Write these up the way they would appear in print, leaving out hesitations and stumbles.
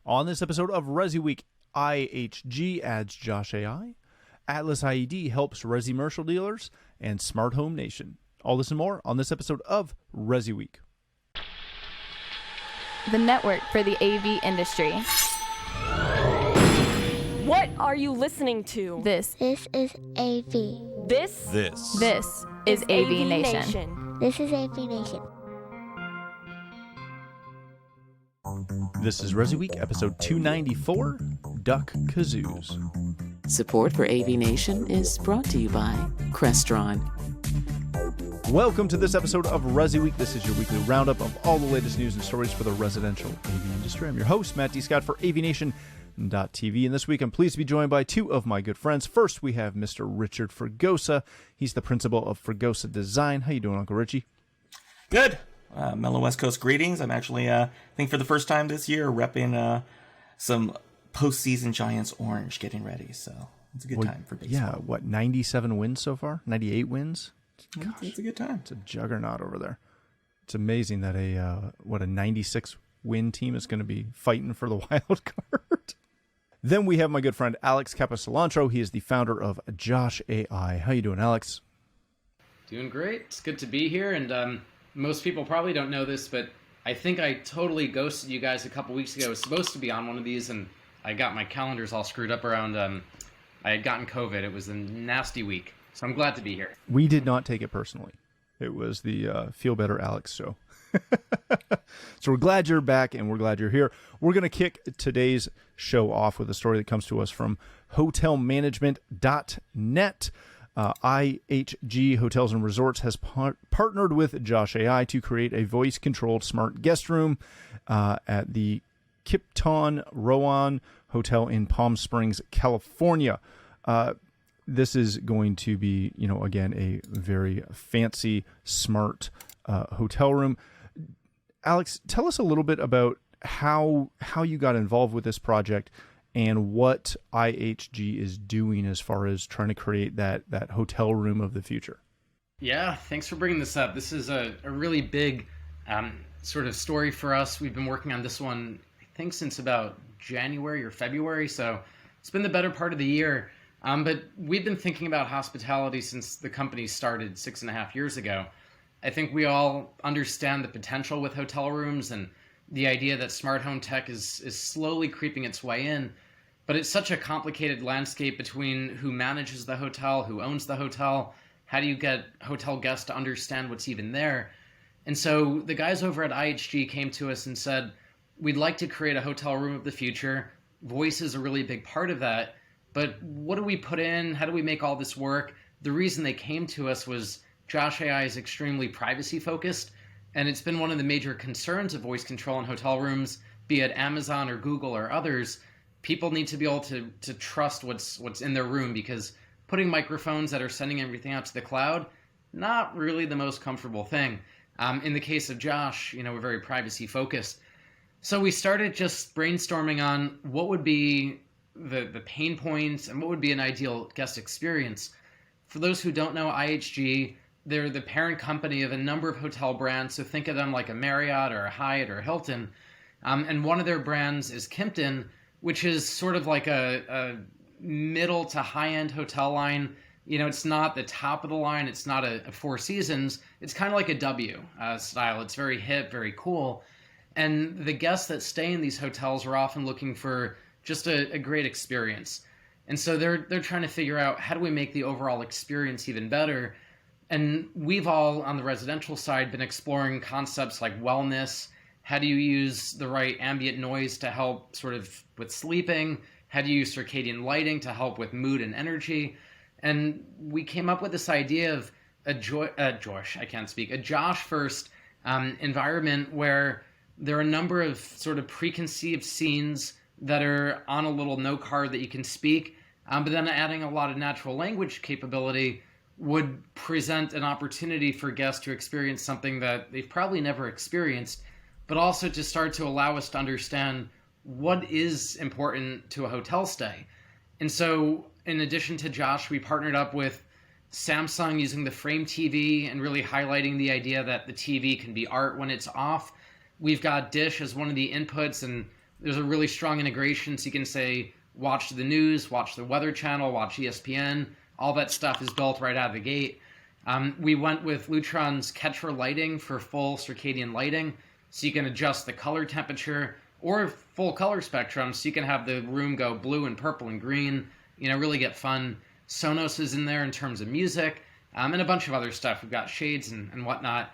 On this episode of ResiWeek, IHG adds Josh.ai, AtlasIED helps resimercial dealers, and Smart Home Nation. All this and more on this episode of ResiWeek. The network for the AV industry. What are you listening to? This is AV. This is AVNation. This is AVNation. This is ResiWeek, episode 294, Duck Kazoos. Support for AVNation is brought to you by Crestron. Welcome to this episode of ResiWeek. This is your weekly roundup of all the latest news and stories for the residential AV industry. I'm your host, Matt D. Scott for AVNation.tv, and this week I'm pleased to be joined by two of my good friends. First, we have Mr. Richard Fregosa. He's the principal of Fregosa Design. How you doing, Uncle Richie? Good. Mellow West Coast greetings. I'm actually, I think for the first time this year, repping some postseason Giants orange, getting ready. So it's a good time for baseball. Yeah, 97 wins so far? 98 wins? Gosh, it's a good time. It's a juggernaut over there. It's amazing that a 96 win team is going to be fighting for the wild card. Then we have my good friend Alex Capocilantro. He is the founder of Josh.ai. How you doing, Alex? Doing great. It's good to be here, and most people probably don't know this, but I think I totally ghosted you guys a couple weeks ago. I was supposed to be on one of these, and I got my calendars all screwed up around, I had gotten COVID. It was a nasty week, so I'm glad to be here. We did not take it personally. It was the Feel Better Alex show. So we're glad you're back, and we're glad you're here. We're going to kick today's show off with a story that comes to us from hotelmanagement.net. IHG Hotels and Resorts has partnered with Josh.ai to create a voice-controlled smart guest room at the Kipton Rowan Hotel in Palm Springs, California. This is going to be, again, a very fancy, smart hotel room. Alex, tell us a little bit about how you got involved with this project and what IHG is doing as far as trying to create that hotel room of the future. Yeah, thanks for bringing this up. This is a really big sort of story for us. We've been working on this one, I think, since about January or February, so it's been the better part of the year. But we've been thinking about hospitality since the company started 6.5 years ago. I think we all understand the potential with hotel rooms and the idea that smart home tech is slowly creeping its way in. But it's such a complicated landscape between who manages the hotel, who owns the hotel, how do you get hotel guests to understand what's even there? And so the guys over at IHG came to us and said, we'd like to create a hotel room of the future. Voice is a really big part of that. But what do we put in? How do we make all this work? The reason they came to us was Josh.ai is extremely privacy focused. And it's been one of the major concerns of voice control in hotel rooms, be it Amazon or Google or others. People need to be able to trust what's in their room, because putting microphones that are sending everything out to the cloud, not really the most comfortable thing. In the case of Josh, we're very privacy focused. So we started just brainstorming on what would be the pain points and what would be an ideal guest experience. For those who don't know IHG, they're the parent company of a number of hotel brands. So think of them like a Marriott or a Hyatt or a Hilton. And one of their brands is Kimpton, which is sort of like a middle to high-end hotel line. It's not the top of the line. It's not a Four Seasons. It's kind of like a W style. It's very hip, very cool. And the guests that stay in these hotels are often looking for just a great experience. And so they're trying to figure out, how do we make the overall experience even better? And we've all, on the residential side, been exploring concepts like wellness. How do you use the right ambient noise to help sort of with sleeping? How do you use circadian lighting to help with mood and energy? And we came up with this idea of a Josh first environment where there are a number of sort of preconceived scenes that are on a little note card that you can speak, but then adding a lot of natural language capability would present an opportunity for guests to experience something that they've probably never experienced, but also to start to allow us to understand what is important to a hotel stay. And so in addition to Josh, we partnered up with Samsung using the Frame TV and really highlighting the idea that the TV can be art when it's off. We've got Dish as one of the inputs, and There's a really strong integration, so you can say, watch the news, watch the Weather Channel, watch ESPN. All that stuff is built right out of the gate. We went with Lutron's Ketra lighting for full circadian lighting, so you can adjust the color temperature or full color spectrum, so you can have the room go blue and purple and green, really get fun. Sonos is in there in terms of music, and a bunch of other stuff. We've got shades and whatnot.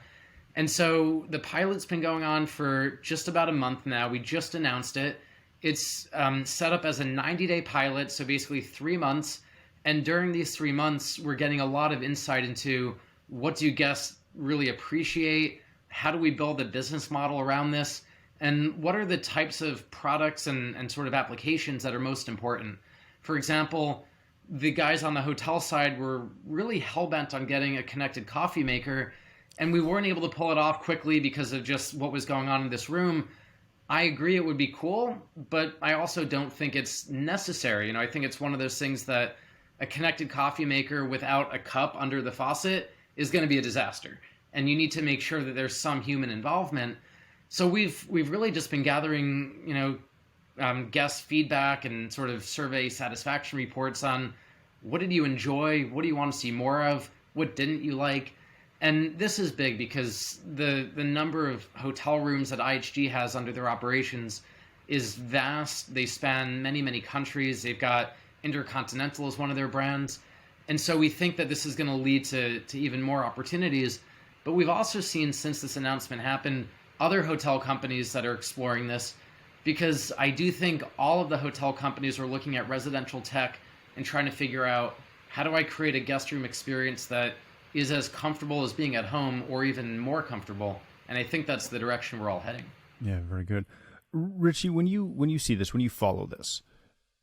And so the pilot's been going on for just about a month now. We just announced it. It's set up as a 90-day pilot, so basically 3 months. And during these 3 months, we're getting a lot of insight into what do guests really appreciate, how do we build a business model around this, and what are the types of products and sort of applications that are most important. For example, the guys on the hotel side were really hell-bent on getting a connected coffee maker, and we weren't able to pull it off quickly because of just what was going on in this room. I agree it would be cool, but I also don't think it's necessary. I think it's one of those things that a connected coffee maker without a cup under the faucet is going to be a disaster. And you need to make sure that there's some human involvement. So we've really just been gathering, guest feedback and sort of survey satisfaction reports on what did you enjoy, what do you want to see more of, what didn't you like. And this is big because the number of hotel rooms that IHG has under their operations is vast. They span many, many countries. They've got Intercontinental as one of their brands. And so we think that this is going to lead to even more opportunities. But we've also seen, since this announcement happened, other hotel companies that are exploring this, because I do think all of the hotel companies are looking at residential tech and trying to figure out, how do I create a guest room experience that is as comfortable as being at home or even more comfortable? And I think that's the direction we're all heading. Yeah, very good. Richie, when you see this, when you follow this,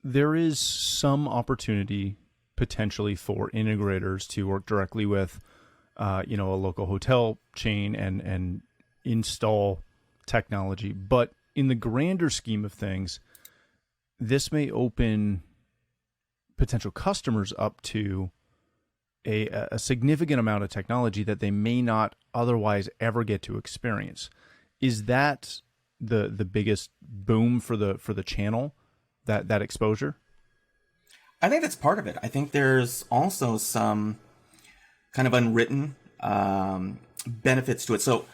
there is some opportunity potentially for integrators to work directly with, a local hotel chain and install technology. But in the grander scheme of things, this may open potential customers up to a significant amount of technology that they may not otherwise ever get to experience. Is that the biggest boom for the channel, that exposure? I think that's part of it. I think there's also some kind of unwritten benefits to it. So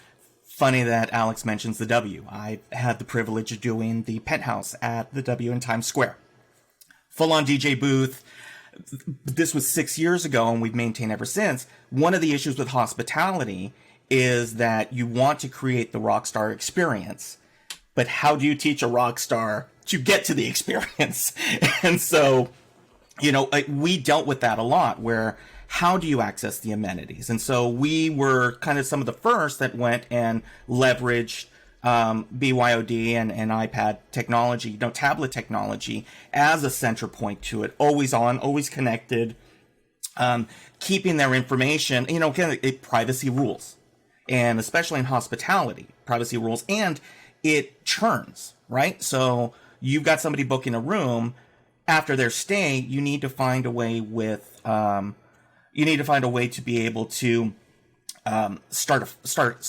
funny that Alex mentions the W. I had the privilege of doing the penthouse at the W in Times Square. Full-on DJ booth. This was 6 years ago, and we've maintained ever since. One of the issues with hospitality is that you want to create the rock star experience, but how do you teach a rock star to get to the experience? And so, we dealt with that a lot, where how do you access the amenities? And so we were kind of some of the first that went and leveraged BYOD and iPad technology, tablet technology as a center point to it, always on, always connected, keeping their information, again, privacy rules, and especially in hospitality, privacy rules, and it churns, right? So you've got somebody booking a room after their stay, you need to find a way to be able to start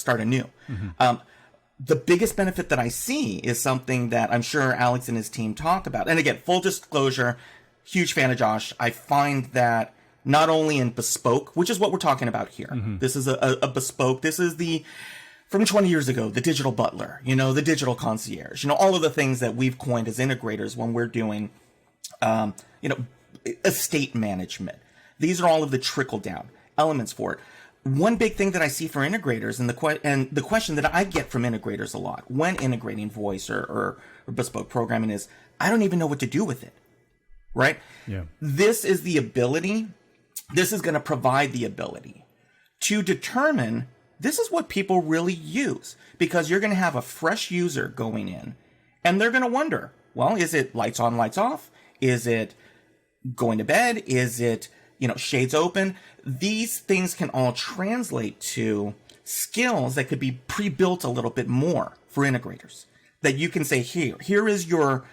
anew. Mm-hmm. The biggest benefit that I see is something that I'm sure Alex and his team talked about. And again, full disclosure, huge fan of Josh. I find that not only in bespoke, which is what we're talking about here. Mm-hmm. This is a bespoke. This is from 20 years ago, the digital butler, the digital concierge, all of the things that we've coined as integrators when we're doing, estate management. These are all of the trickle down elements for it. One big thing that I see for integrators, and the question that I get from integrators a lot when integrating voice or bespoke programming is, I don't even know what to do with it, right? Yeah. This is going to provide the ability to determine this is what people really use, because you're going to have a fresh user going in, and they're going to wonder, well, is it lights on, lights off? Is it going to bed? Is it shades open? These things can all translate to skills that could be pre-built a little bit more for integrators. That you can say, here is your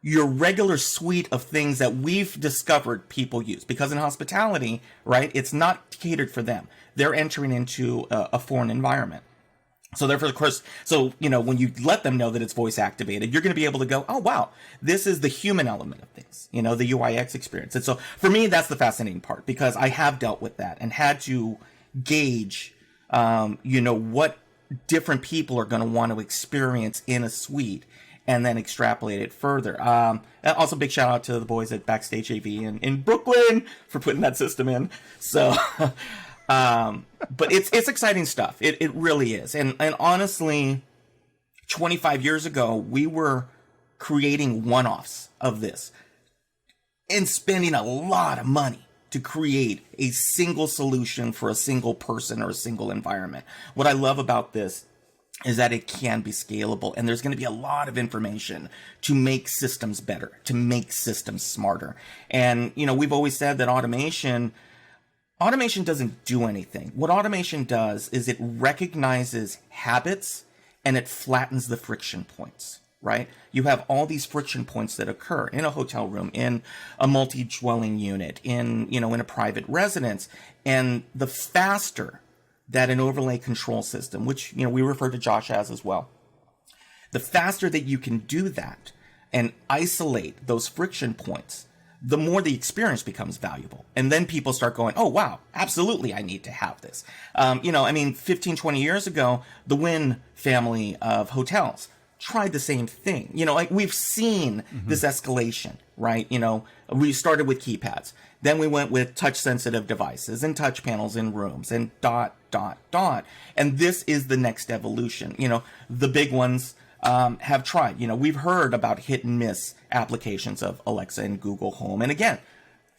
regular suite of things that we've discovered people use. Because in hospitality, right, it's not catered for them. They're entering into a foreign environment. So therefore, of course, when you let them know that it's voice activated, you're going to be able to go, oh, wow, this is the human element of things, the UIX experience. And so for me, that's the fascinating part, because I have dealt with that and had to gauge, what different people are going to want to experience in a suite and then extrapolate it further. And also big shout out to the boys at Backstage AV in Brooklyn for putting that system in. So, but it's exciting stuff. It really is. And honestly, 25 years ago, we were creating one-offs of this and spending a lot of money to create a single solution for a single person or a single environment. What I love about this is that it can be scalable, and there's going to be a lot of information to make systems better, to make systems smarter. And, we've always said that automation doesn't do anything. What automation does is it recognizes habits and it flattens the friction points, right? You have all these friction points that occur in a hotel room, in a multi-dwelling unit, in a private residence. And the faster that an overlay control system, which, we refer to Josh as well, the faster that you can do that and isolate those friction points, the more the experience becomes valuable. And then people start going, oh, wow, absolutely, I need to have this. 15, 20 years ago, the Wynn family of hotels tried the same thing. We've seen this escalation, right? We started with keypads. Then we went with touch-sensitive devices and touch panels in rooms and ... And this is the next evolution. The big ones have tried. We've heard about hit and miss applications of Alexa and Google Home. And again,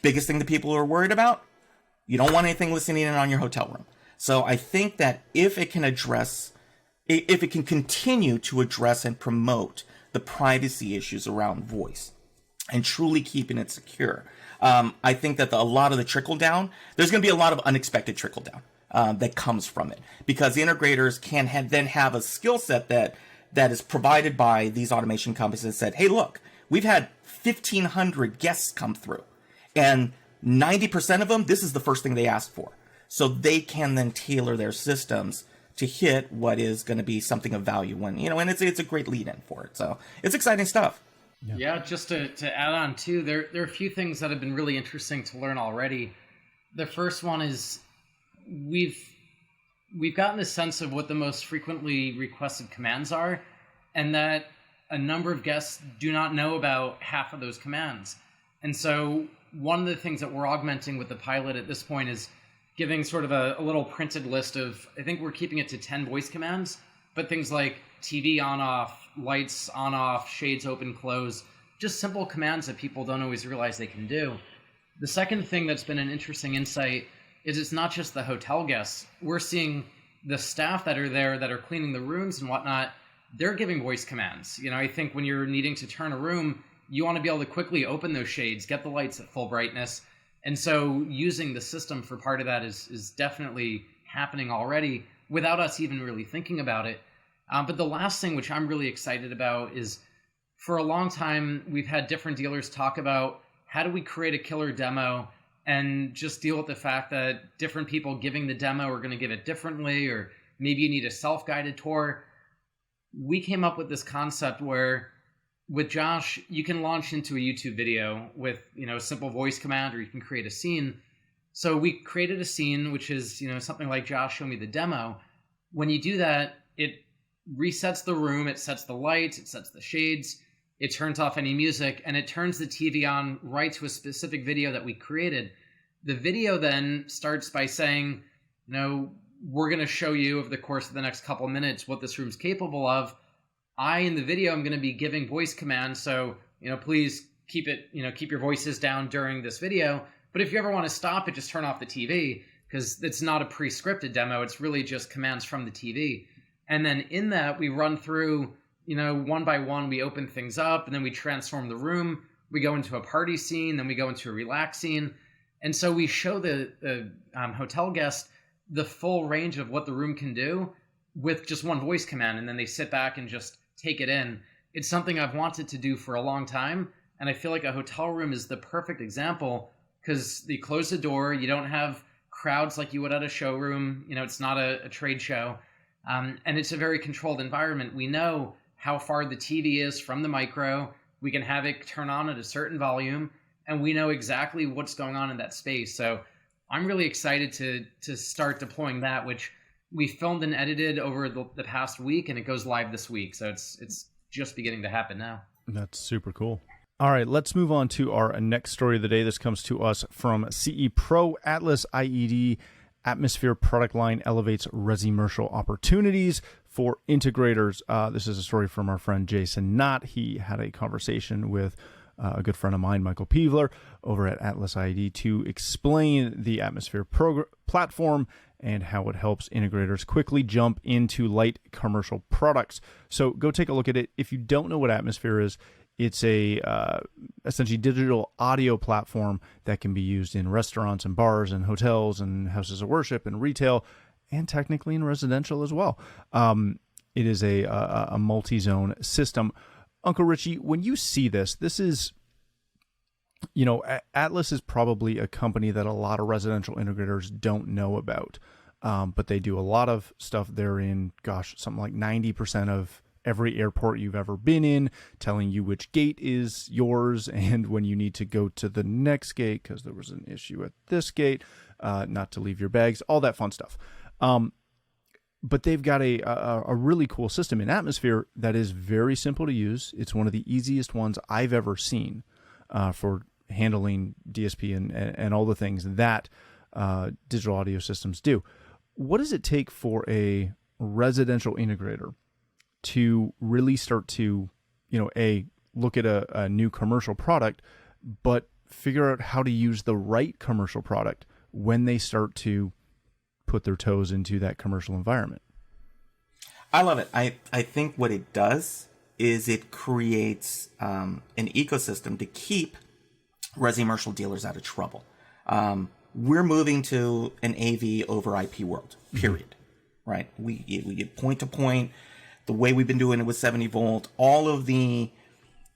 biggest thing that people are worried about, you don't want anything listening in on your hotel room. So I think that if it can continue to address and promote the privacy issues around voice and truly keeping it secure, I think that a lot of the trickle down, there's going to be a lot of unexpected trickle down that comes from it, because the integrators can then have a skill set that is provided by these automation companies that said, hey, look, we've had 1,500 guests come through, and 90% of them, this is the first thing they asked for. So they can then tailor their systems to hit what is going to be something of value when, and it's a great lead in for it. So it's exciting stuff. Yeah, just to add on too, there are a few things that have been really interesting to learn already. The first one is we've gotten a sense of what the most frequently requested commands are, and that a number of guests do not know about half of those commands. And so one of the things that we're augmenting with the pilot at this point is giving sort of a little printed list of, I think we're keeping it to 10 voice commands, but things like TV on off, lights on off, shades open, close, just simple commands that people don't always realize they can do. The second thing that's been an interesting insight is it's not just the hotel guests. We're seeing the staff that are there that are cleaning the rooms and whatnot, they're giving voice commands. I think when you're needing to turn a room, you want to be able to quickly open those shades, get the lights at full brightness. And so using the system for part of that is definitely happening already without us even really thinking about it. But the last thing, which I'm really excited about, is for a long time, we've had different dealers talk about how do we create a killer demo and just deal with the fact that different people giving the demo are going to give it differently, or maybe you need a self-guided tour. We came up with this concept where with Josh, you can launch into a YouTube video with, a simple voice command, or you can create a scene. So we created a scene, which is, something like Josh, show me the demo. When you do that, it resets the room, it sets the lights, it sets the shades, it turns off any music, and it turns the TV on right to a specific video that we created. The video then starts by saying, we're going to show you over the course of the next couple minutes what this room's capable of. In the video, I'm going to be giving voice commands, so, please keep your voices down during this video. But if you ever want to stop it, just turn off the TV, because it's not a pre-scripted demo. It's really just commands from the TV. And then in that, we run through, one by one, we open things up, and then we transform the room. We go into a party scene, then we go into a relax scene. And so we show the hotel guest the full range of what the room can do with just one voice command, and then they sit back and just take it in. It's something I've wanted to do for a long time, and I feel like a hotel room is the perfect example, because you close the door, you don't have crowds like you would at a showroom, it's not a trade show. And it's a very controlled environment. We know how far the TV is from the micro. We can have it turn on at a certain volume, and we know exactly what's going on in that space. So I'm really excited to start deploying that, which we filmed and edited over the past week, and it goes live this week. So it's just beginning to happen now. That's super cool. All right, let's move on to our next story of the day. This comes to us from CE Pro. AtlasIED Atmosphere product line elevates resimercial opportunities for integrators. This is a story from our friend Jason Knott. He had a conversation with a good friend of mine, Michael Peevler, over at AtlasIED to explain the Atmosphere platform and how it helps integrators quickly jump into light commercial products. So go take a look at it. If you don't know what Atmosphere is, it's a essentially digital audio platform that can be used in restaurants and bars and hotels and houses of worship and retail, and technically in residential as well. It is a multi-zone system. Uncle Richie, when you see this is, Atlas is probably a company that a lot of residential integrators don't know about, but they do a lot of stuff. They're in, something like 90% of every airport you've ever been in, telling you which gate is yours and when you need to go to the next gate because there was an issue at this gate, not to leave your bags, all that fun stuff. But they've got a really cool system in Atmosphere that is very simple to use. It's one of the easiest ones I've ever seen for handling DSP and all the things that digital audio systems do. What does it take for a residential integrator to really start to, look at a new commercial product, but figure out how to use the right commercial product when they start to put their toes into that commercial environment? I love it. I think what it does is it creates an ecosystem to keep resimercial dealers out of trouble. We're moving to an AV over IP world, period. Right? We get point to point. The way we've been doing it with 70 volt, all of the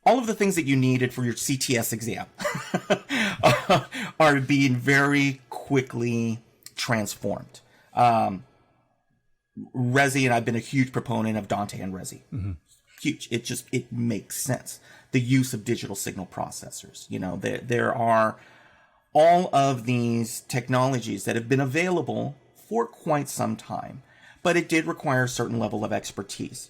things that you needed for your CTS exam are being very quickly transformed. Resi, and I've been a huge proponent of Dante and Resi. Huge. It makes sense. The use of digital signal processors. There are all of these technologies that have been available for quite some time, but it did require a certain level of expertise.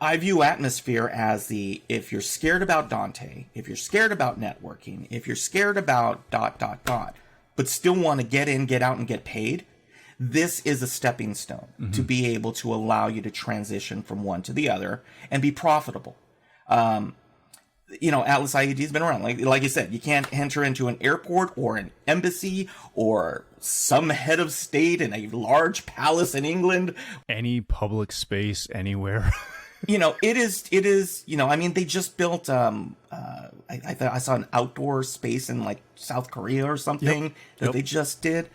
I view Atmosphere as if you're scared about Dante, if you're scared about networking, if you're scared about ... but still want to get in, get out, and get paid, this is a stepping stone to be able to allow you to transition from one to the other and be profitable. AtlasIED has been around. Like you said, you can't enter into an airport or an embassy or some head of state in a large palace in England. Any public space anywhere. It is, they just built, I saw an outdoor space in like South Korea or something that they just did.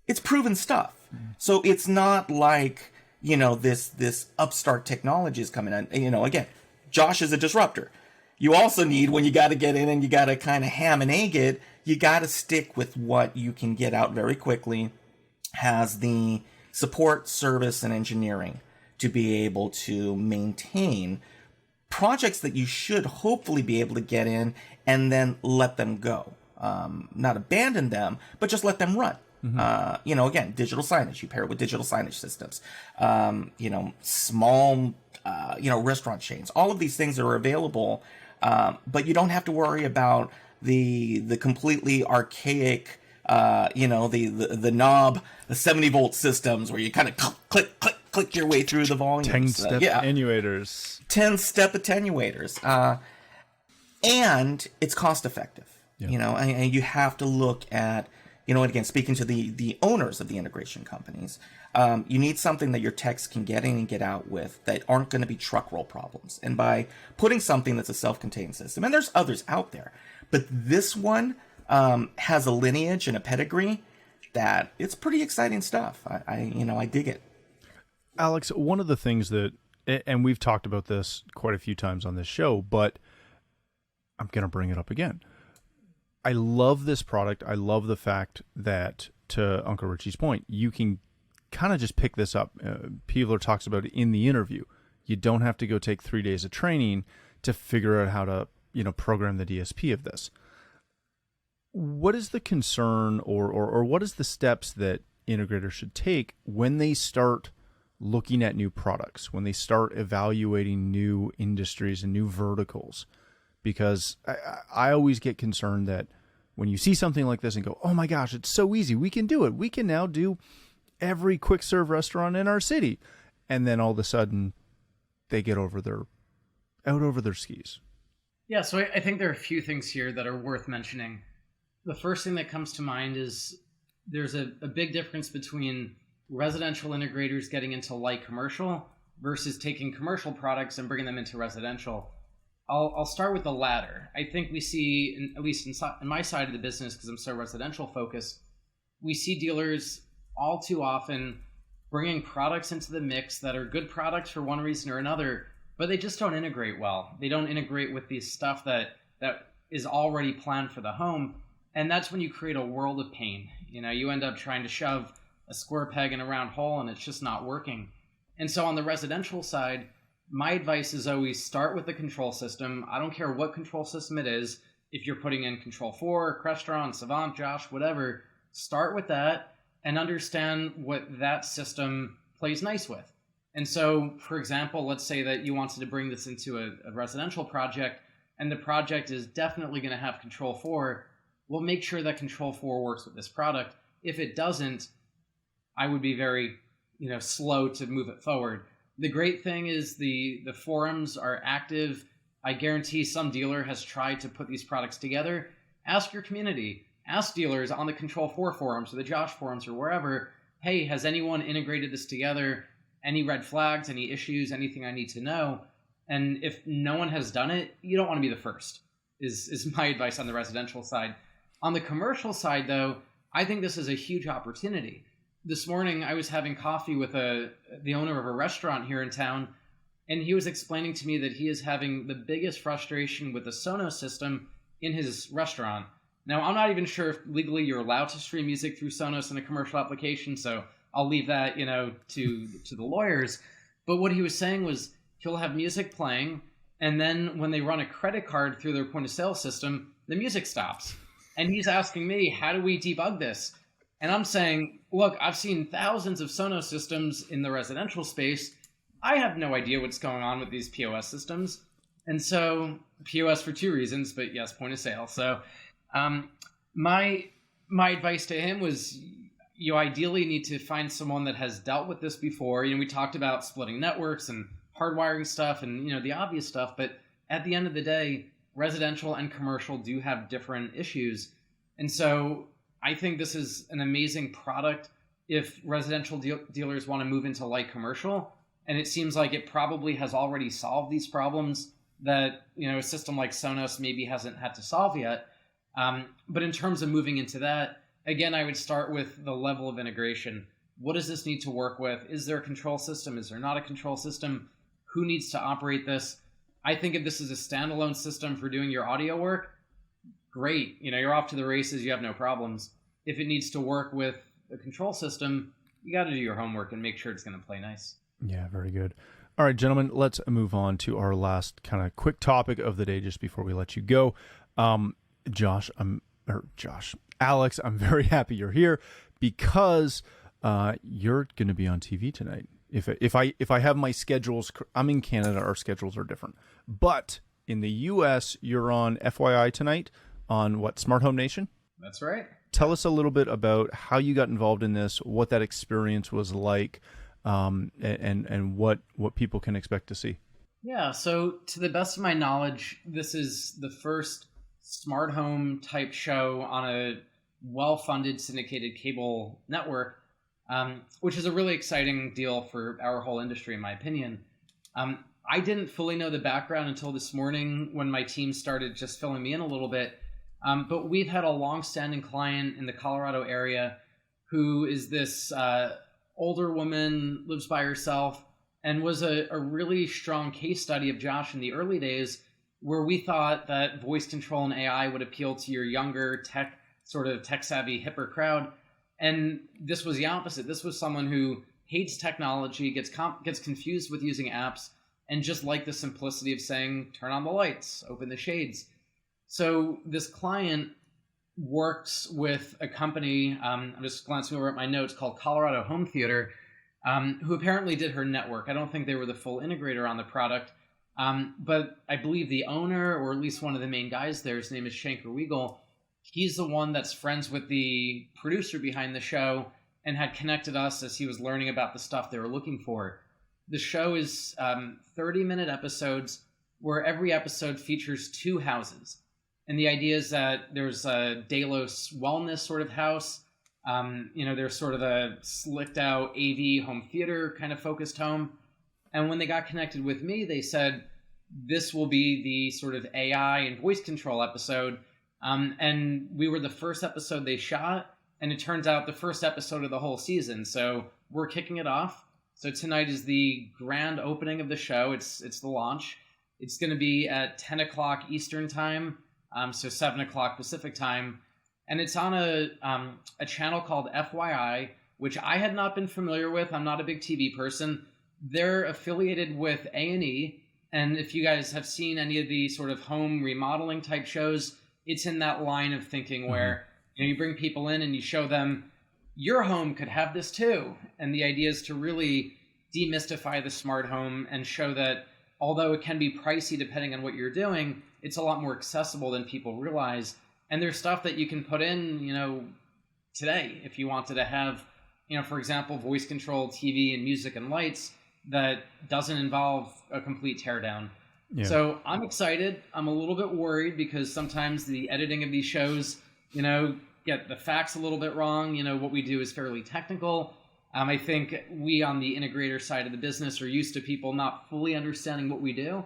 It's proven stuff. So it's not like, this upstart technology is coming in. Again, Josh is a disruptor. You also need, when you got to get in and you got to kind of ham and egg it, you got to stick with what you can get out very quickly, has the support, service, and engineering to be able to maintain projects that you should hopefully be able to get in and then let them go. Not abandon them, but just let them run. Again, digital signage, you pair it with digital signage systems. Small, restaurant chains, all of these things are available, but you don't have to worry about the completely archaic, the knob, the 70 volt systems where you kind of click your way through the volumes. 10-step attenuators. 10-step attenuators. And it's cost effective, and you have to look at, and again, speaking to the owners of the integration companies, you need something that your techs can get in and get out with that aren't going to be truck roll problems. And by putting something that's a self-contained system, and there's others out there, but this one has a lineage and a pedigree that it's pretty exciting stuff. I dig it. Alex, one of the things that, and we've talked about this quite a few times on this show, but I'm going to bring it up again. I love this product. I love the fact that, to Uncle Richie's point, you can kind of just pick this up. Peeler talks about it in the interview. You don't have to go take 3 days of training to figure out how to, program the DSP of this. What is the concern or what is the steps that integrators should take when they start looking at new products, when they start evaluating new industries and new verticals? Because I always get concerned that when you see something like this and go, oh my gosh, it's so easy, we can do it. We can now do every quick serve restaurant in our city. And then all of a sudden they get out over their skis. Yeah, so I think there are a few things here that are worth mentioning. The first thing that comes to mind is there's a big difference between residential integrators getting into light commercial versus taking commercial products and bringing them into residential. I'll start with the latter. I think we see, at least in my side of the business, because I'm so residential focused, we see dealers all too often bringing products into the mix that are good products for one reason or another, but they just don't integrate well. They don't integrate with the stuff that is already planned for the home. And that's when you create a world of pain. You end up trying to shove a square peg in a round hole and it's just not working. And so on the residential side, my advice is always start with the control system. I don't care what control system it is. If you're putting in Control 4, Crestron, Savant, Josh, whatever, start with that and understand what that system plays nice with. And so, for example, let's say that you wanted to bring this into a residential project and the project is definitely going to have Control 4. Well, make sure that Control 4 works with this product. If it doesn't, I would be very, slow to move it forward. The great thing is the forums are active. I guarantee some dealer has tried to put these products together. Ask your community. Ask dealers on the Control 4 forums or the Josh forums or wherever, hey, has anyone integrated this together? Any red flags, any issues, anything I need to know? And if no one has done it, you don't want to be the first, is my advice on the residential side. On the commercial side, though, I think this is a huge opportunity. This morning, I was having coffee with the owner of a restaurant here in town, and he was explaining to me that he is having the biggest frustration with the Sonos system in his restaurant. Now, I'm not even sure if legally you're allowed to stream music through Sonos in a commercial application, so I'll leave that, to the lawyers. But what he was saying was he'll have music playing, and then when they run a credit card through their point of sale system, the music stops. And he's asking me, how do we debug this? And I'm saying, look, I've seen thousands of Sonos systems in the residential space. I have no idea what's going on with these POS systems. And so, POS for two reasons, but yes, point of sale. So my advice to him was you ideally need to find someone that has dealt with this before. We talked about splitting networks and hardwiring stuff and, the obvious stuff. But at the end of the day, residential and commercial do have different issues. And so I think this is an amazing product if residential dealers want to move into light commercial. And it seems like it probably has already solved these problems that, a system like Sonos maybe hasn't had to solve yet. But in terms of moving into that, again, I would start with the level of integration. What does this need to work with? Is there a control system? Is there not a control system? Who needs to operate this? I think if this is a standalone system for doing your audio work, great. You're off to the races. You have no problems. If it needs to work with a control system, you got to do your homework and make sure it's going to play nice. Yeah, very good. All right, gentlemen, let's move on to our last kind of quick topic of the day just before we let you go. Alex, I'm very happy you're here because you're going to be on TV tonight. If I have my schedules, I'm in Canada, our schedules are different. But in the US, you're on FYI tonight on what, Smart Home Nation? That's right. Tell us a little bit about how you got involved in this, what that experience was like, and what people can expect to see. Yeah, so to the best of my knowledge, this is the first smart home type show on a well-funded syndicated cable network, which is a really exciting deal for our whole industry, in my opinion. I didn't fully know the background until this morning when my team started just filling me in a little bit. But we've had a long-standing client in the Colorado area who is this older woman, lives by herself, and was a really strong case study of Josh in the early days, where we thought that voice control and AI would appeal to your younger tech-savvy, hipper crowd. And this was the opposite. This was someone who hates technology, gets confused with using apps, and just like the simplicity of saying, turn on the lights, open the shades. So this client works with a company, I'm just glancing over at my notes, called Colorado Home Theater, who apparently did her network. I don't think they were the full integrator on the product, but I believe the owner, or at least one of the main guys there, his name is Shanker Weigel. He's the one that's friends with the producer behind the show and had connected us as he was learning about the stuff they were looking for. The show is 30-minute episodes where every episode features 2 houses. And the idea is that there's a Delos wellness sort of house. There's sort of a slicked out AV home theater kind of focused home. And when they got connected with me, they said, this will be the sort of AI and voice control episode. And we were the first episode they shot, and it turns out the first episode of the whole season. So we're kicking it off. So tonight is the grand opening of the show. It's the launch. It's going to be at 10 o'clock Eastern time, so 7 o'clock Pacific time. And it's on a channel called FYI, which I had not been familiar with. I'm not a big TV person. They're affiliated with A&E. And if you guys have seen any of the sort of home remodeling type shows, it's in that line of thinking where you bring people in and you show them, your home could have this too. And the idea is to really demystify the smart home and show that although it can be pricey depending on what you're doing, it's a lot more accessible than people realize. And there's stuff that you can put in, today if you wanted to have, for example, voice controlled TV and music and lights that doesn't involve a complete teardown. Yeah. So I'm excited. I'm a little bit worried because sometimes the editing of these shows, get the facts a little bit wrong. What we do is fairly technical. I think we on the integrator side of the business are used to people not fully understanding what we do.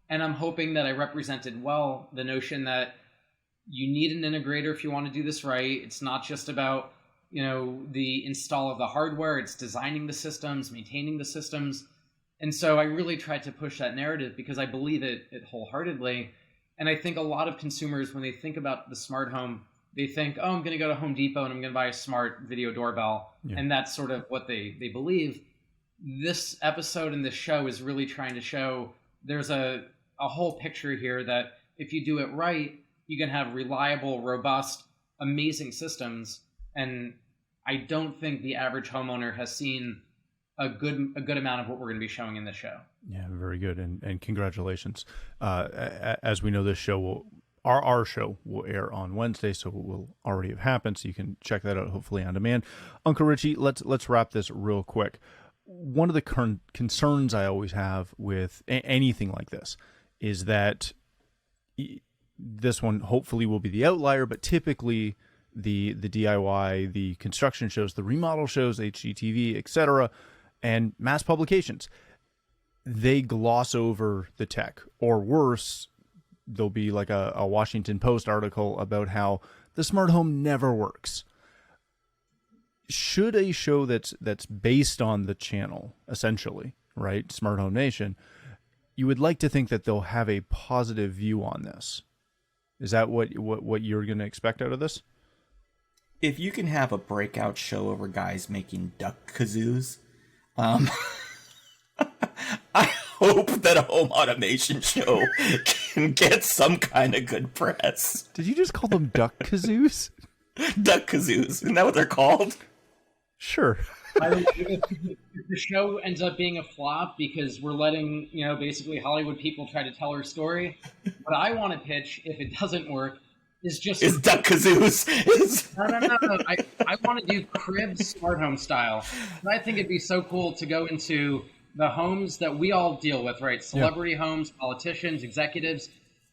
And I'm hoping that I represented well the notion that you need an integrator if you want to do this right. It's not just about, the install of the hardware. It's designing the systems, maintaining the systems. And so I really tried to push that narrative because I believe it wholeheartedly. And I think a lot of consumers, when they think about the smart home, they think, I'm going to go to Home Depot and I'm going to buy a smart video doorbell. Yeah. And that's sort of what they believe. This episode and this show is really trying to show there's a whole picture here that if you do it right, you can have reliable, robust, amazing systems. And I don't think the average homeowner has seen a good amount of what we're going to be showing in this show. Yeah, very good. And congratulations. As we know, this show our show will air on Wednesday, so it will already have happened. So you can check that out, hopefully on demand. Uncle Richie, let's wrap this real quick. One of the concerns I always have with anything like this is that this one hopefully will be the outlier, but typically the DIY, the construction shows, the remodel shows, HGTV, etc., and mass publications, they gloss over the tech. Or worse, there'll be like a Washington Post article about how the smart home never works. Should a show that's based on the channel, essentially, right, Smart Home Nation, you would like to think that they'll have a positive view on this. Is that what you're going to expect out of this? If you can have a breakout show over guys making duck kazoos, I hope that a home automation show can get some kind of good press. Did you just call them duck kazoos? Duck kazoos. Isn't that what they're called? Sure. If the show ends up being a flop because we're letting, basically Hollywood people try to tell our story, what I want to pitch, if it doesn't work, is duck kazoos. No. I want to do crib smart home style. And I think it'd be so cool to go into the homes that we all deal with, right? Celebrity homes, politicians, executives,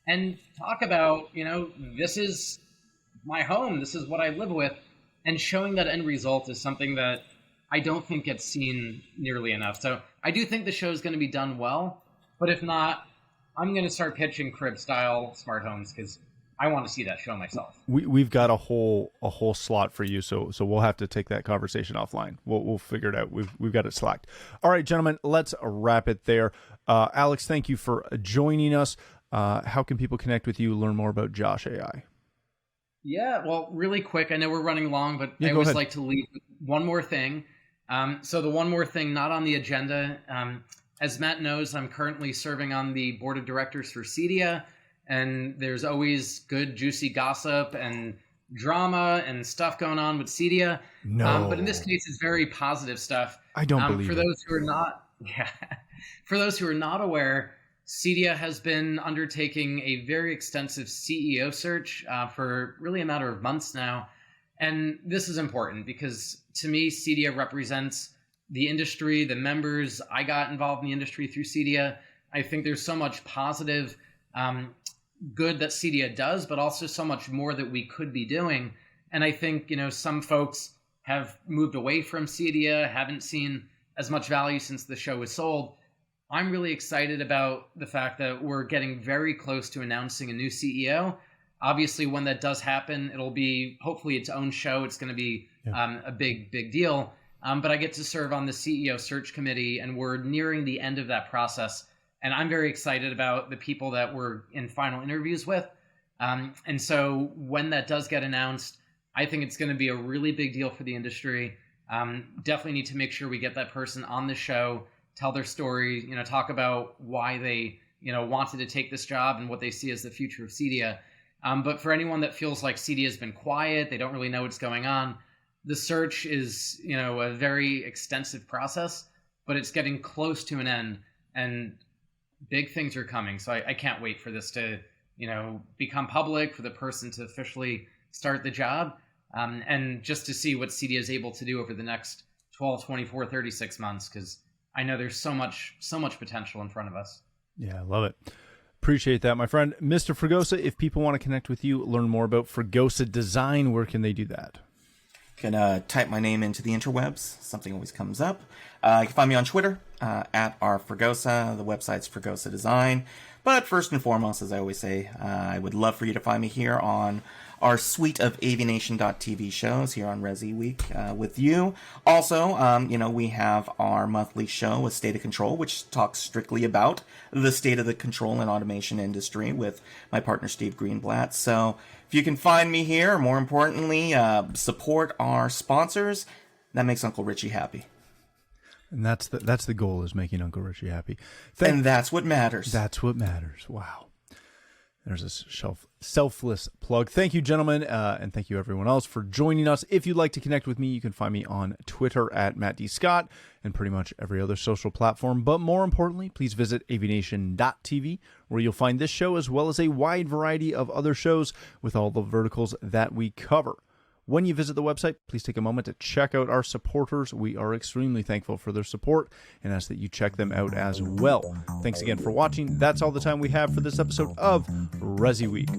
and talk about, this is my home. This is what I live with. And showing that end result is something that I don't think gets seen nearly enough. So I do think the show is going to be done well. But if not, I'm going to start pitching crib style smart homes because I want to see that show myself. We've got a whole slot for you, so we'll have to take that conversation offline. We'll figure it out. We've got it slacked. All right, gentlemen, let's wrap it there. Alex, thank you for joining us. How can people connect with you, learn more about Josh.ai? Yeah, well, really quick. I know we're running long, but Yeah, I go always ahead. like to leave with one more thing. So the one more thing not on the agenda, as Matt knows, I'm currently serving on the board of directors for Cedia, and there's always good, juicy gossip and drama and stuff going on with Cedia. No. But in this case, it's very positive stuff. I don't believe for it. those who are not, yeah, for those who are not aware, Cedia has been undertaking a very extensive CEO search for really a matter of months now. And this is important because to me, Cedia represents the industry, the members. I got involved in the industry through Cedia. I think there's so much positive good that Cedia does, but also so much more that we could be doing. And I think, some folks have moved away from Cedia, haven't seen as much value since the show was sold. I'm really excited about the fact that we're getting very close to announcing a new CEO. Obviously, when that does happen, it'll be hopefully its own show. It's going to be a big, big deal. But I get to serve on the CEO search committee, and we're nearing the end of that process. And I'm very excited about the people that we're in final interviews with. And so when that does get announced, I think it's going to be a really big deal for the industry. Definitely need to make sure we get that person on the show, tell their story, talk about why they, wanted to take this job and what they see as the future of Cedia. But for anyone that feels like Cedia has been quiet, they don't really know what's going on, the search is, a very extensive process, but it's getting close to an end and big things are coming. So I can't wait for this to, become public, for the person to officially start the job, and just to see what Cedia is able to do over the next 12, 24, 36 months, because I know there's so much potential in front of us. Yeah, I love it. Appreciate that, my friend. Mr. Fregosa, if people want to connect with you, learn more about Fregosa Design, where can they do that? You can type my name into the interwebs. Something always comes up. You can find me on Twitter, at rfregosa. The website's Fregosa Design. But first and foremost, as I always say, I would love for you to find me here on our suite of AVNation.tv shows here on ResiWeek with you. Also, we have our monthly show, A State of Control, which talks strictly about the state of the control and automation industry with my partner, Steve Greenblatt. So if you can find me here, or more importantly, support our sponsors, that makes Uncle Richie happy. And that's the goal, is making Uncle Richie happy. And that's what matters. That's what matters. Wow. There's a selfless plug. Thank you, gentlemen, and thank you, everyone else, for joining us. If you'd like to connect with me, you can find me on Twitter at Matt D. Scott and pretty much every other social platform. But more importantly, please visit AVNation.tv, where you'll find this show as well as a wide variety of other shows with all the verticals that we cover. When you visit the website, please take a moment to check out our supporters. We are extremely thankful for their support and ask that you check them out as well. Thanks again for watching. That's all the time we have for this episode of ResiWeek.